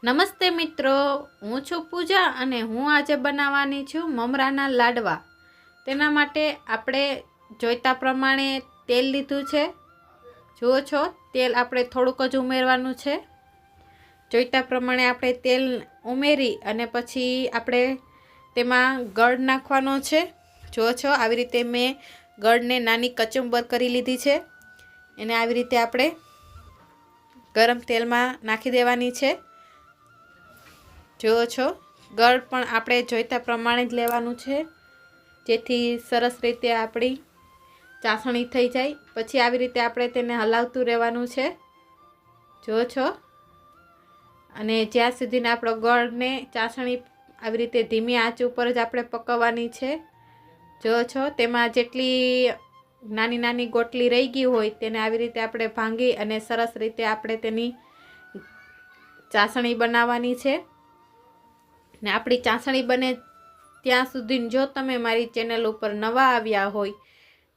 નમસ્તે મિત્રો, હું છું પૂજા અને હું આજે બનાવવાની છું મમરાના લાડવા। તેના માટે આપણે જોઈતા પ્રમાણે તેલ લીધું છે। જુઓ છો, તેલ આપણે થોડુંક જ ઉમેરવાનું છે। જોઈતા પ્રમાણે આપણે તેલ ઉમેરી અને પછી આપણે તેમાં ગળ નાખવાનો છે। જુઓ છો, આવી રીતે મેં ગળને નાની કચુંબર કરી લીધી છે। એને આવી રીતે આપણે ગરમ તેલમાં નાખી દેવાની છે। જુઓ છો, ગળ પણ આપણે જોઈતા પ્રમાણે જ લેવાનું છે, જેથી સરસ રીતે આપણી ચાસણી થઈ જાય। પછી આવી રીતે આપણે તેને હલાવતું રહેવાનું છે। જુઓ છો, અને જ્યાં સુધીને આપણો ગળને ચાસણી આવી રીતે ધીમી આંચ ઉપર જ આપણે પકવવાની છે। જુઓ છો, તેમાં જેટલી નાની નાની ગોટલી રહી ગઈ હોય તેને આવી રીતે આપણે ભાંગી અને સરસ રીતે આપણે તેની ચાસણી બનાવવાની છે। ને આપણી ચાસણી બને ત્યાં સુધી જો તમે મારી ચેનલ ઉપર નવા આવ્યા હોય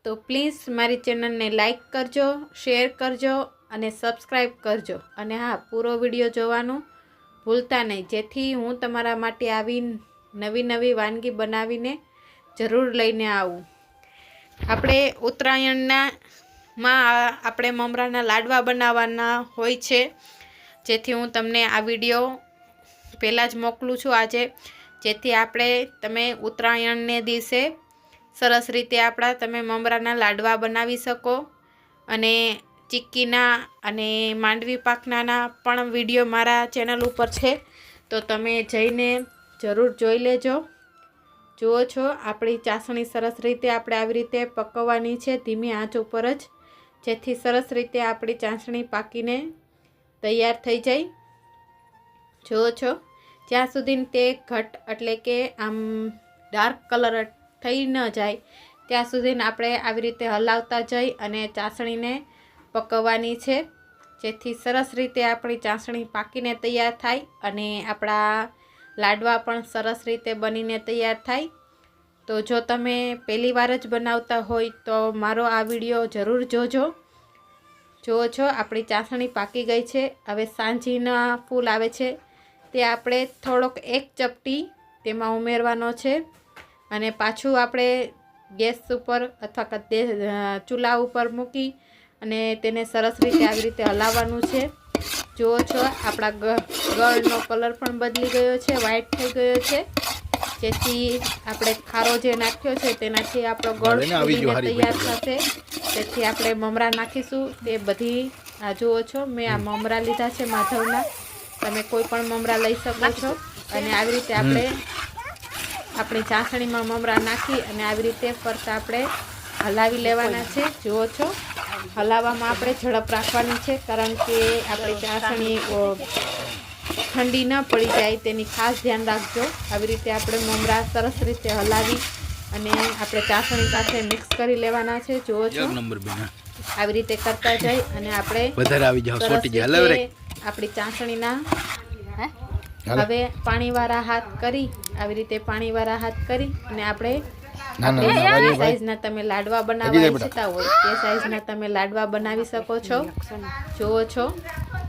તો પ્લીઝ મારી ચેનલને લાઈક કરજો, શેર કરજો અને સબસ્ક્રાઈબ કરજો। અને હા, પૂરો વિડીયો જોવાનું ભૂલતા નહીં, જેથી હું તમારા માટે આવી નવી નવી વાનગી બનાવીને જરૂર લઈને આવું। આપણે ઉત્તરાયણમાં આપણે મમરાના લાડવા બનાવવાના હોય છે, જેથી હું તમને આ વિડીયો પહેલાં જ મોકલું છું આજે, જેથી તમે ઉત્તરાયણને દિવસે સરસ રીતે તમે મમરાના લાડવા બનાવી શકો। અને ચીક્કીના અને માંડવી પાકના પણ વિડીયો મારા ચેનલ ઉપર છે, તો તમે જઈને જરૂર જોઈ લેજો। જુઓ છો, આપણી ચાસણી સરસ રીતે આપણે આવી રીતે પકવવાની છે ધીમી આંચ ઉપર જ, જેથી સરસ રીતે આપણી ચાસણી પાકીને તૈયાર થઈ જાય। જુઓ છો, જ્યાં સુધી તે ઘટ એટલે કે આમ ડાર્ક કલર થઈ ન જાય ત્યાં સુધી આપણે આવી રીતે હલાવતા જઈ અને ચાસણીને પકવવાની છે, જેથી સરસ રીતે આપણી ચાસણી પાકીને તૈયાર થાય અને આપણા લાડવા પણ સરસ રીતે બનીને તૈયાર થાય। તો જો તમે પહેલી વાર જ બનાવતા હોય તો મારો આ વિડીયો જરૂર જોજો। જુઓ છો, આપણી ચાસણી પાકી ગઈ છે। હવે સાંજીના ફૂલ આવે છે તે આપણે થોડોક એક ચપટી તેમાં ઉમેરવાનો છે અને પાછું આપણે ગેસ ઉપર અથવા ચૂલા ઉપર મૂકી અને તેને સરસ રીતે આવી રીતે હલાવવાનું છે। જુઓ છો, આપણા ગળનો કલર પણ બદલી ગયો છે, વ્હાઈટ થઈ ગયો છે, જેથી આપણે ખારો જે નાખ્યો છે તેનાથી આપણો ગળ ફૂલીને તૈયાર થશે। તેથી આપણે મમરા નાખીશું તે બધી જુઓ છો, મેં આ મમરા લીધા છે માધવના, તમે કોઈ પણ મમરા લઈ શકો છો। અને આવી રીતે આપણે આપણી ચાસણીમાં મમરા નાખી અને આવી રીતે ફરતા આપણે હલાવી લેવાના છે। જુઓ છો, હલાવવામાં આપણે ઝડપ રાખવાની છે, કારણ કે આપણી ચાસણી ઠંડી ન પડી જાય તેની ખાસ ધ્યાન રાખજો। આવી રીતે આપણે મમરા સરસ રીતે હલાવી અને આપણે ચાસણી સાથે મિક્સ કરી લેવાના છે। જુઓ છો, આવી રીતે કરતા જઈ અને આપણે આપણી ચાસણીના હવે પાણીવાળા હાથ કરી આવી રીતે પાણીવાળા હાથ કરી અને આપણે જે સાઈઝના તમે લાડવા બનાવવા ઈચ્છતા હોય તે સાઈઝના તમે લાડવા બનાવી શકો છો। જુઓ છો,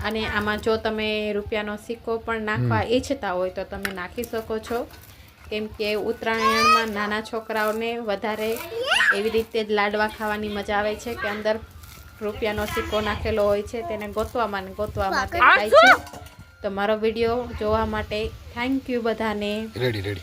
અને આમાં જો તમે રૂપિયાનો સિક્કો પણ નાખવા ઈચ્છતા હોય તો તમે નાખી શકો છો, કેમ કે ઉત્તરાયણમાં નાના છોકરાઓને વધારે એવી રીતે જ લાડવા ખાવાની મજા આવે છે કે અંદર રૂપિયાનો સિક્કો નાખેલો હોય છે, તેને ગોતવામાં તે ખાય છે। તો મારો વિડીયો જોવા માટે થેન્ક યુ બધાને। રેડી